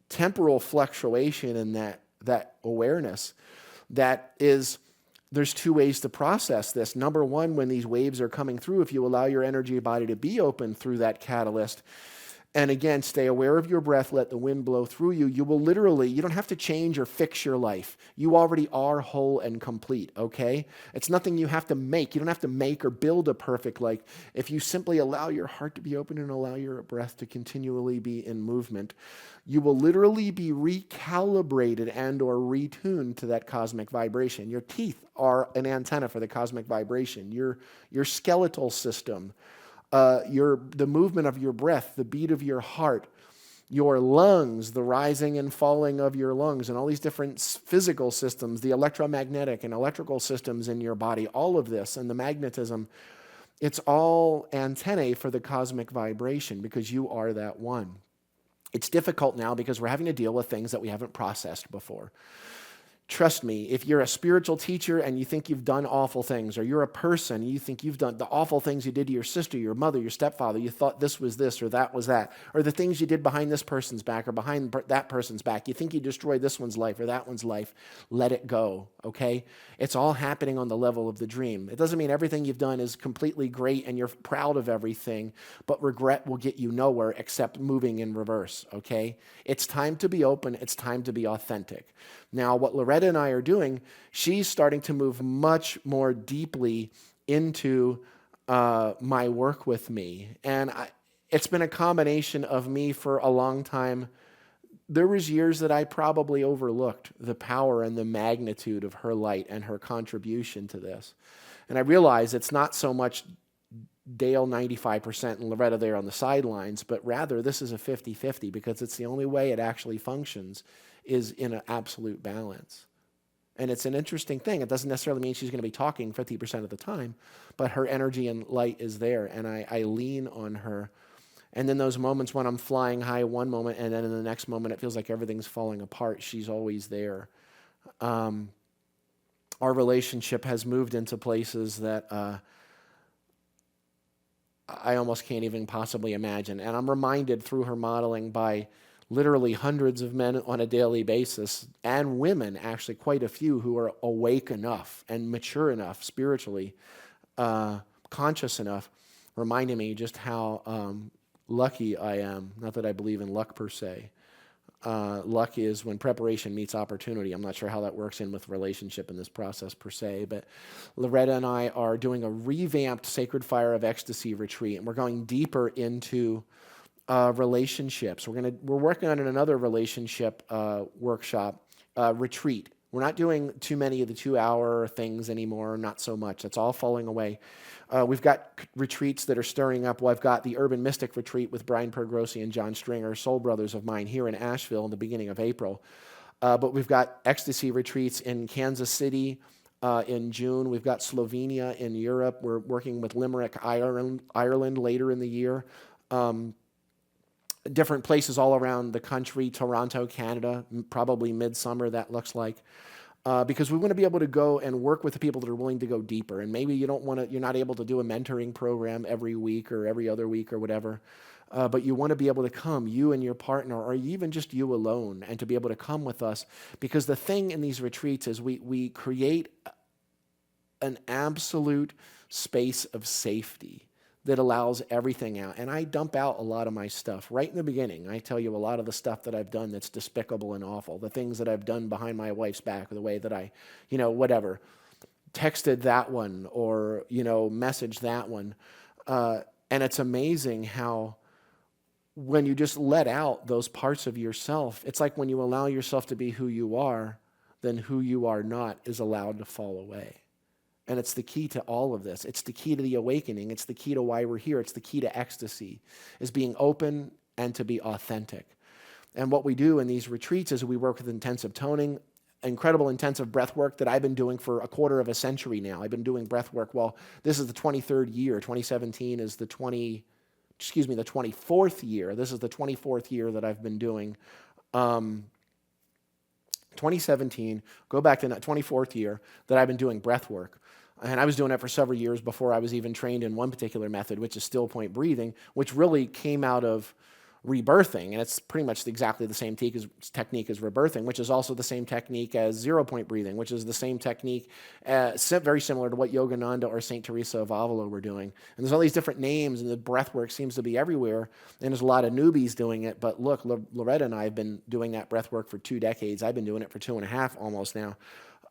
temporal fluctuation in that awareness. There's two ways to process this. Number one, when these waves are coming through, if you allow your energy body to be open through that catalyst, And again, stay aware of your breath. Let the wind blow through you. You will literally, you don't have to change or fix your life. You already are whole and complete, okay? It's nothing you have to make. You don't have to make or build a perfect life. If you simply allow your heart to be open and allow your breath to continually be in movement, you will literally be recalibrated and or retuned to that cosmic vibration. Your teeth are an antenna for the cosmic vibration. Your skeletal system, the movement of your breath, the beat of your heart, your lungs, the rising and falling of your lungs, and all these different physical systems, the electromagnetic and electrical systems in your body, all of this, and the magnetism, it's all antennae for the cosmic vibration because you are that one. It's difficult now because we're having to deal with things that we haven't processed before. Trust me, if you're a spiritual teacher and you think you've done awful things, or you're a person and you think you've done the awful things you did to your sister, your mother, your stepfather, you thought this was this or that was that, or the things you did behind this person's back or behind that person's back, you think you destroyed this one's life or that one's life, let it go, okay? It's all happening on the level of the dream. It doesn't mean everything you've done is completely great and you're proud of everything, but regret will get you nowhere except moving in reverse, okay? It's time to be open. It's time to be authentic. Now, what Loretta and I are doing, she's starting to move much more deeply into my work with me. And it's been a combination of me for a long time. There was years that I probably overlooked the power and the magnitude of her light and her contribution to this. And I realize it's not so much Dale 95% and Loretta there on the sidelines, but rather this is a 50-50 because it's the only way it actually functions is in an absolute balance. And it's an interesting thing. It doesn't necessarily mean she's going to be talking 50% of the time, but her energy and light is there, and I lean on her. And then those moments when I'm flying high one moment, and then in the next moment it feels like everything's falling apart, she's always there. Our relationship has moved into places that I almost can't even possibly imagine. And I'm reminded through her modeling by literally hundreds of men on a daily basis, and women, actually quite a few, who are awake enough and mature enough spiritually, conscious enough, reminding me just how lucky I am. Not that I believe in luck per se. Luck is when preparation meets opportunity. I'm not sure how that works in with relationship in this process per se, but Loretta and I are doing a revamped Sacred Fire of Ecstasy retreat, and we're going deeper into relationships. We're working on another relationship workshop retreat. We're not doing too many of the 2-hour things anymore, not so much. That's all falling away. We've got retreats that are stirring up. Well, I've got the Urban Mystic Retreat with Brian Pergrossi and John Stringer, soul brothers of mine, here in Asheville in the beginning of April. But we've got ecstasy retreats in Kansas City in June. We've got Slovenia in Europe. We're working with Limerick, Ireland later in the year. Different places all around the country, Toronto, Canada, probably midsummer, that looks like. Because we want to be able to go and work with the people that are willing to go deeper. And maybe you're not able to do a mentoring program every week or every other week or whatever, but you want to be able to come, you and your partner, or even just you alone, and to be able to come with us. Because the thing in these retreats is we create an absolute space of safety that allows everything out. And I dump out a lot of my stuff right in the beginning. I tell you a lot of the stuff that I've done that's despicable and awful, the things that I've done behind my wife's back, or the way that I, whatever, texted that one or, messaged that one. And it's amazing how when you just let out those parts of yourself, it's like when you allow yourself to be who you are, then who you are not is allowed to fall away. And it's the key to all of this. It's the key to the awakening. It's the key to why we're here. It's the key to ecstasy, is being open and to be authentic. And what we do in these retreats is we work with intensive toning, incredible intensive breath work that I've been doing for a quarter of a century now. I've been doing breath work. Well, this is the 23rd year. 2017 is the 24th year. This is the 24th year that I've been doing 2017, go back to that 24th year that I've been doing breath work. And I was doing it for several years before I was even trained in one particular method, which is still point breathing, which really came out of rebirthing, and it's pretty much exactly the same technique as rebirthing, which is also the same technique as 0-point breathing, which is the same technique, very similar to what Yogananda or St. Teresa of Avila were doing. And there's all these different names, and the breath work seems to be everywhere, and there's a lot of newbies doing it. But look, Loretta and I have been doing that breath work for 2 decades. I've been doing it for 2.5 almost now.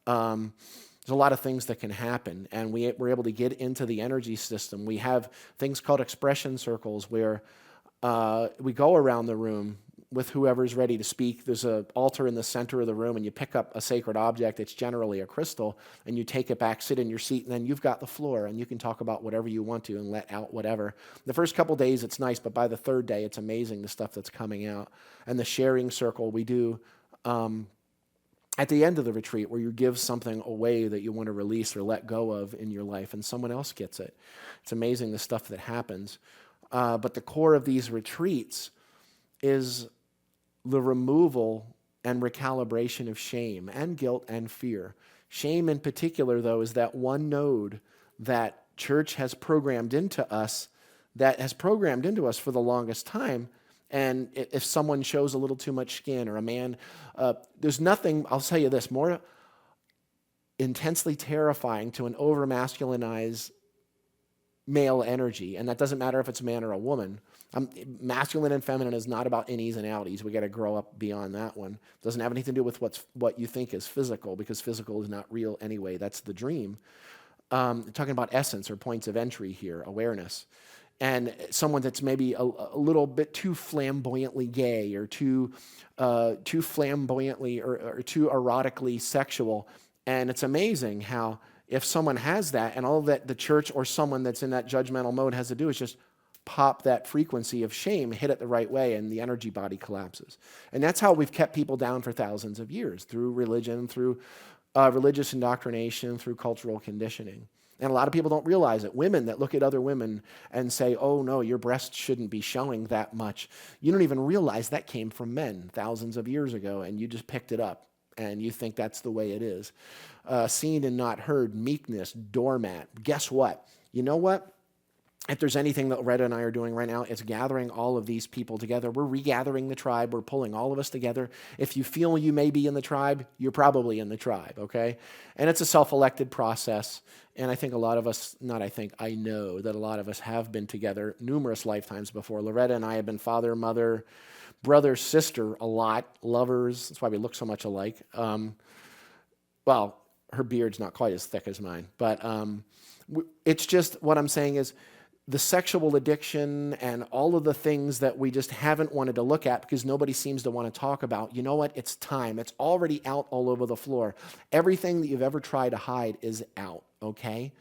There's a lot of things that can happen, and we're able to get into the energy system. We have things called expression circles where we go around the room with whoever's ready to speak. There's an altar in the center of the room, and you pick up a sacred object. It's generally a crystal, and you take it back, sit in your seat, and then you've got the floor, and you can talk about whatever you want to and let out whatever. The first couple days, it's nice, but by the 3rd day, it's amazing the stuff that's coming out. And the sharing circle we do at the end of the retreat, where you give something away that you want to release or let go of in your life, and someone else gets it. It's amazing the stuff that happens. But the core of these retreats is the removal and recalibration of shame and guilt and fear. Shame in particular, though, is that one node that church has programmed into us, for the longest time. And if someone shows a little too much skin, or a man, there's nothing, I'll tell you this, more intensely terrifying to an over-masculinized male energy, and that doesn't matter if it's a man or a woman. Masculine and feminine is not about innies and outies. We got to grow up beyond that one. It doesn't have anything to do with what you think is physical, because physical is not real anyway. That's the dream. Talking about essence or points of entry here, awareness. And someone that's maybe a little bit too flamboyantly gay, or too flamboyantly or too erotically sexual. And it's amazing how if someone has that, and all that the church or someone that's in that judgmental mode has to do is just pop that frequency of shame, hit it the right way, and the energy body collapses. And that's how we've kept people down for thousands of years, through religion, through religious indoctrination, through cultural conditioning. And a lot of people don't realize it. Women that look at other women and say, oh no, your breasts shouldn't be showing that much. You don't even realize that came from men thousands of years ago, and you just picked it up, and you think that's the way it is. Seen and not heard, meekness, doormat. Guess what? You know what? If there's anything that Loretta and I are doing right now, it's gathering all of these people together. We're regathering the tribe. We're pulling all of us together. If you feel you may be in the tribe, you're probably in the tribe, okay? And it's a self-elected process. And I think a lot of us, I know that a lot of us have been together numerous lifetimes before. Loretta and I have been father, mother, brother, sister a lot, lovers. That's why we look so much alike. Well, her beard's not quite as thick as mine. But it's just, what I'm saying is, the sexual addiction and all of the things that we just haven't wanted to look at because nobody seems to want to talk about. You know what? It's time. It's already out all over the floor. Everything that you've ever tried to hide is out, okay?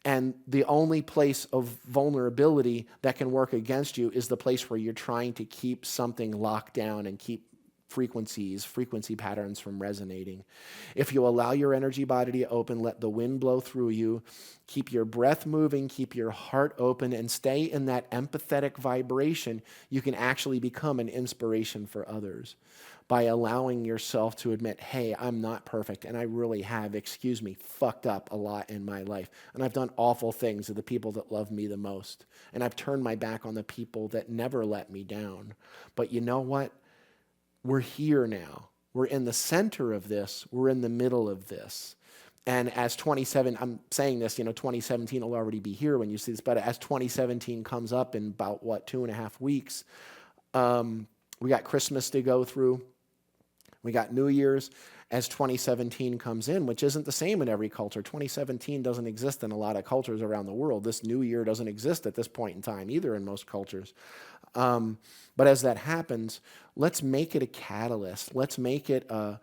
And the only place of vulnerability that can work against you is the place where you're trying to keep something locked down and keep frequency patterns from resonating. If you allow your energy body to open, let the wind blow through you, keep your breath moving, keep your heart open, and stay in that empathetic vibration, you can actually become an inspiration for others by allowing yourself to admit, hey, I'm not perfect, and I really have, fucked up a lot in my life. And I've done awful things to the people that love me the most. And I've turned my back on the people that never let me down. But you know what? We're here now. We're in the center of this. We're in the middle of this. And as I'm saying this, 2017 will already be here when you see this, but as 2017 comes up in about, 2.5 weeks, we got Christmas to go through. We got New Year's. As 2017 comes in, which isn't the same in every culture. 2017 doesn't exist in a lot of cultures around the world. This new year doesn't exist at this point in time either in most cultures. But as that happens, let's make it a catalyst. Let's make it a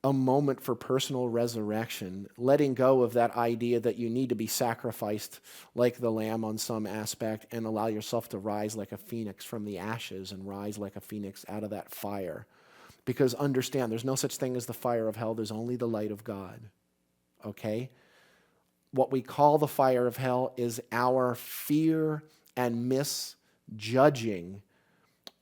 moment for personal resurrection, letting go of that idea that you need to be sacrificed like the lamb on some aspect, and allow yourself to rise like a phoenix from the ashes and rise like a phoenix out of that fire. Because understand, there's no such thing as the fire of hell. There's only the light of God, okay? What we call the fire of hell is our fear and misjudging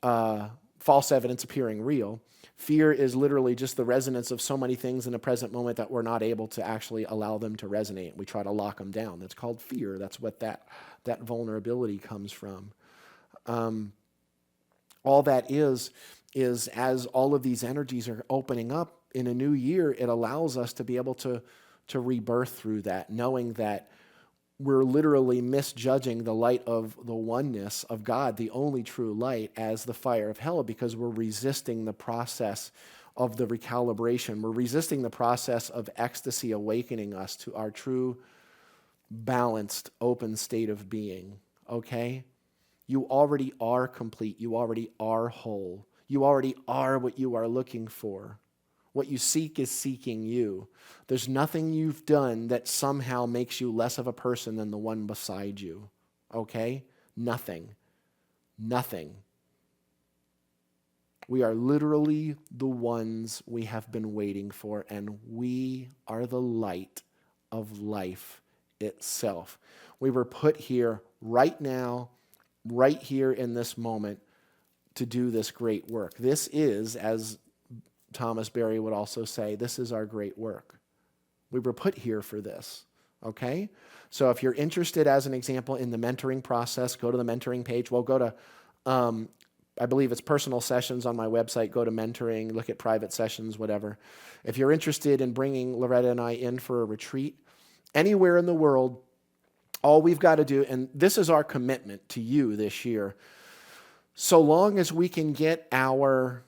false evidence appearing real. Fear is literally just the resonance of so many things in the present moment that we're not able to actually allow them to resonate. We try to lock them down. That's called fear. That's what that vulnerability comes from. All that is as all of these energies are opening up in a new year, it allows us to be able to rebirth through that, knowing that we're literally misjudging the light of the oneness of God, the only true light, as the fire of hell, because we're resisting the process of the recalibration. We're resisting the process of ecstasy awakening us to our true, balanced, open state of being, okay? You already are complete. You already are whole. You already are what you are looking for. What you seek is seeking you. There's nothing you've done that somehow makes you less of a person than the one beside you. Okay? Nothing. Nothing. We are literally the ones we have been waiting for, and we are the light of life itself. We were put here right now, right here in this moment, to do this great work. This is, as Thomas Berry would also say, this is our great work. We were put here for this, okay? So if you're interested, as an example, in the mentoring process, go to the mentoring page. Well, go to, I believe it's personal sessions on my website. Go to mentoring, look at private sessions, whatever. If you're interested in bringing Loretta and I in for a retreat, anywhere in the world, all we've got to do, and this is our commitment to you this year, so long as we can get our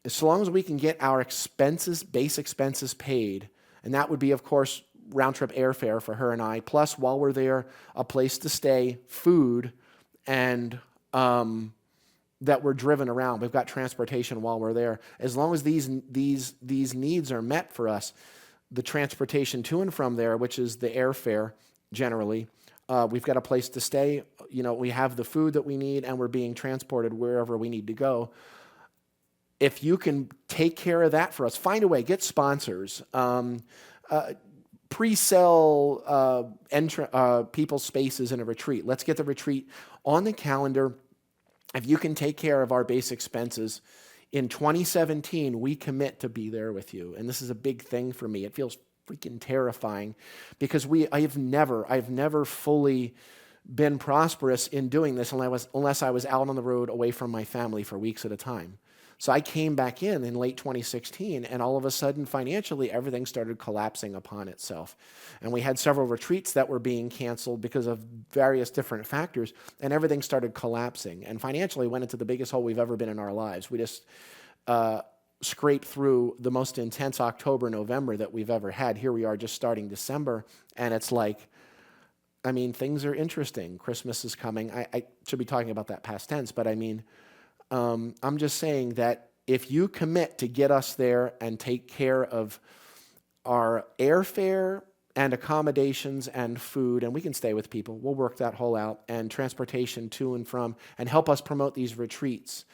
expenses, base expenses paid, and that would be, of course, round-trip airfare for her and I, plus while we're there, a place to stay, food, and that we're driven around. We've got transportation while we're there. As long as these needs are met for us, the transportation to and from there, which is the airfare generally, we've got a place to stay. You know, we have the food that we need, and we're being transported wherever we need to go. If you can take care of that for us, find a way, get sponsors, pre-sell people's spaces in a retreat. Let's get the retreat on the calendar. If you can take care of our base expenses, in 2017, we commit to be there with you. And this is a big thing for me. It feels freaking terrifying because I've never fully been prosperous in doing this unless I was out on the road away from my family for weeks at a time. So I came back in late 2016, and all of a sudden, financially, everything started collapsing upon itself. And we had several retreats that were being canceled because of various different factors, and everything started collapsing. And financially, went into the biggest hole we've ever been in our lives. We just scraped through the most intense October, November that we've ever had. Here we are just starting December, and it's like, I mean, things are interesting. Christmas is coming. I should be talking about that past tense, but I mean, I'm just saying that if you commit to get us there and take care of our airfare and accommodations and food, and we can stay with people, we'll work that whole out, and transportation to and from, and help us promote these retreats.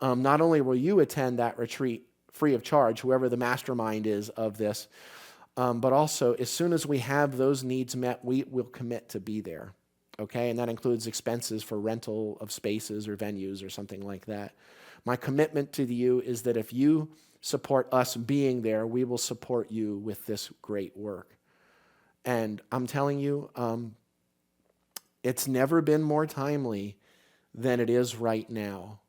Not only will you attend that retreat free of charge, whoever the mastermind is of this, but also as soon as we have those needs met, we will commit to be there. Okay, and that includes expenses for rental of spaces or venues or something like that. My commitment to you is that if you support us being there, we will support you with this great work. And I'm telling you, it's never been more timely than it is right now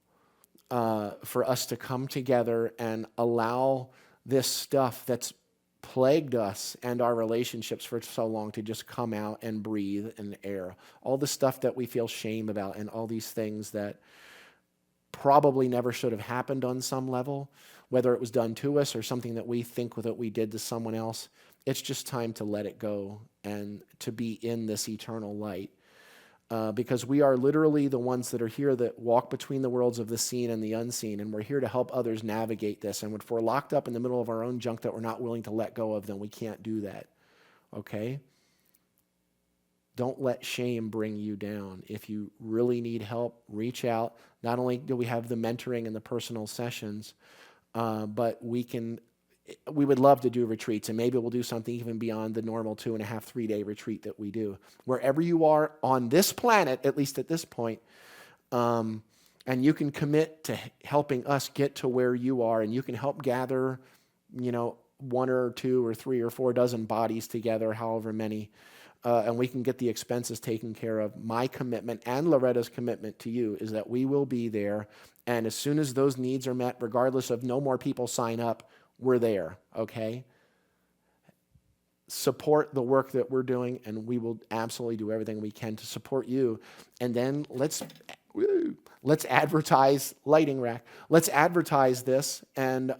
for us to come together and allow this stuff that's plagued us and our relationships for so long to just come out and breathe and air. All the stuff that we feel shame about and all these things that probably never should have happened on some level, whether it was done to us or something that we think that we did to someone else, it's just time to let it go and to be in this eternal light. Because we are literally the ones that are here that walk between the worlds of the seen and the unseen, and we're here to help others navigate this. And if we're locked up in the middle of our own junk that we're not willing to let go of, then we can't do that, okay? Don't let shame bring you down. If you really need help, reach out. Not only do we have the mentoring and the personal sessions, but we would love to do retreats, and maybe we'll do something even beyond the normal 2.5, 3-day retreat that we do. Wherever you are on this planet, at least at this point, and you can commit to helping us get to where you are, and you can help gather, 1 or 2 or 3 or 4 dozen bodies together, however many, and we can get the expenses taken care of. My commitment and Loretta's commitment to you is that we will be there. And as soon as those needs are met, regardless of no more people sign up, we're there, okay? Support the work that we're doing, and we will absolutely do everything we can to support you. And then let's advertise Lighting Rack. Let's advertise this and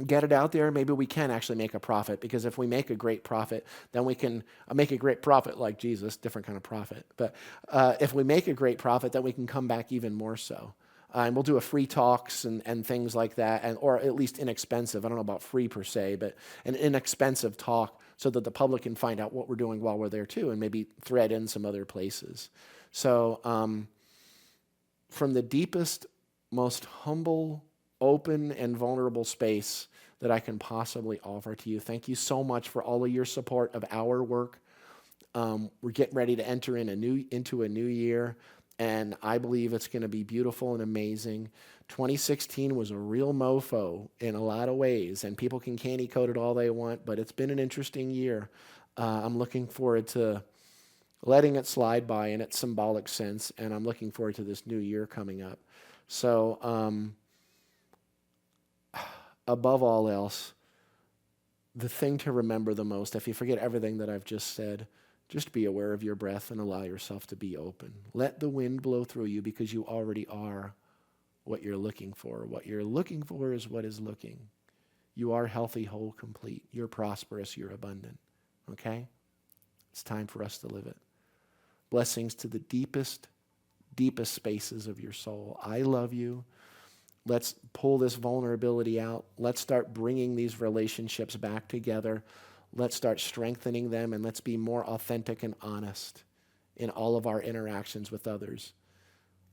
get it out there. Maybe we can actually make a profit, because if we make a great profit, then we can make a great profit like Jesus, different kind of profit. But if we make a great profit, then we can come back even more so. And we'll do a free talks and things like that, or at least inexpensive. I don't know about free per se, but an inexpensive talk so that the public can find out what we're doing while we're there too, and maybe thread in some other places. So from the deepest, most humble, open, and vulnerable space that I can possibly offer to you, thank you so much for all of your support of our work. We're getting ready to enter into a new year, and I believe it's going to be beautiful and amazing. 2016 was a real mofo in a lot of ways, and people can candy coat it all they want, but it's been an interesting year. I'm looking forward to letting it slide by in its symbolic sense, and I'm looking forward to this new year coming up. So above all else, the thing to remember the most, if you forget everything that I've just said, just be aware of your breath and allow yourself to be open. Let the wind blow through you, because you already are what you're looking for. What you're looking for is what is looking. You are healthy, whole, complete. You're prosperous. You're abundant. Okay? It's time for us to live it. Blessings to the deepest, deepest spaces of your soul. I love you. Let's pull this vulnerability out. Let's start bringing these relationships back together. Let's start strengthening them, and let's be more authentic and honest in all of our interactions with others.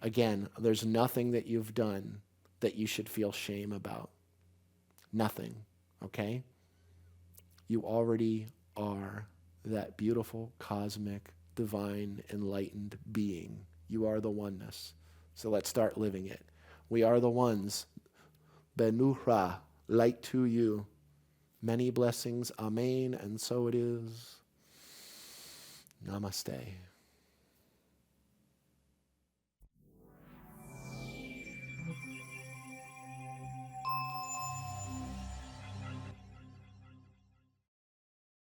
Again, there's nothing that you've done that you should feel shame about. Nothing, okay? You already are that beautiful, cosmic, divine, enlightened being. You are the oneness. So let's start living it. We are the ones. Benuhra, light to you. Many blessings. Amen. And so it is. Namaste.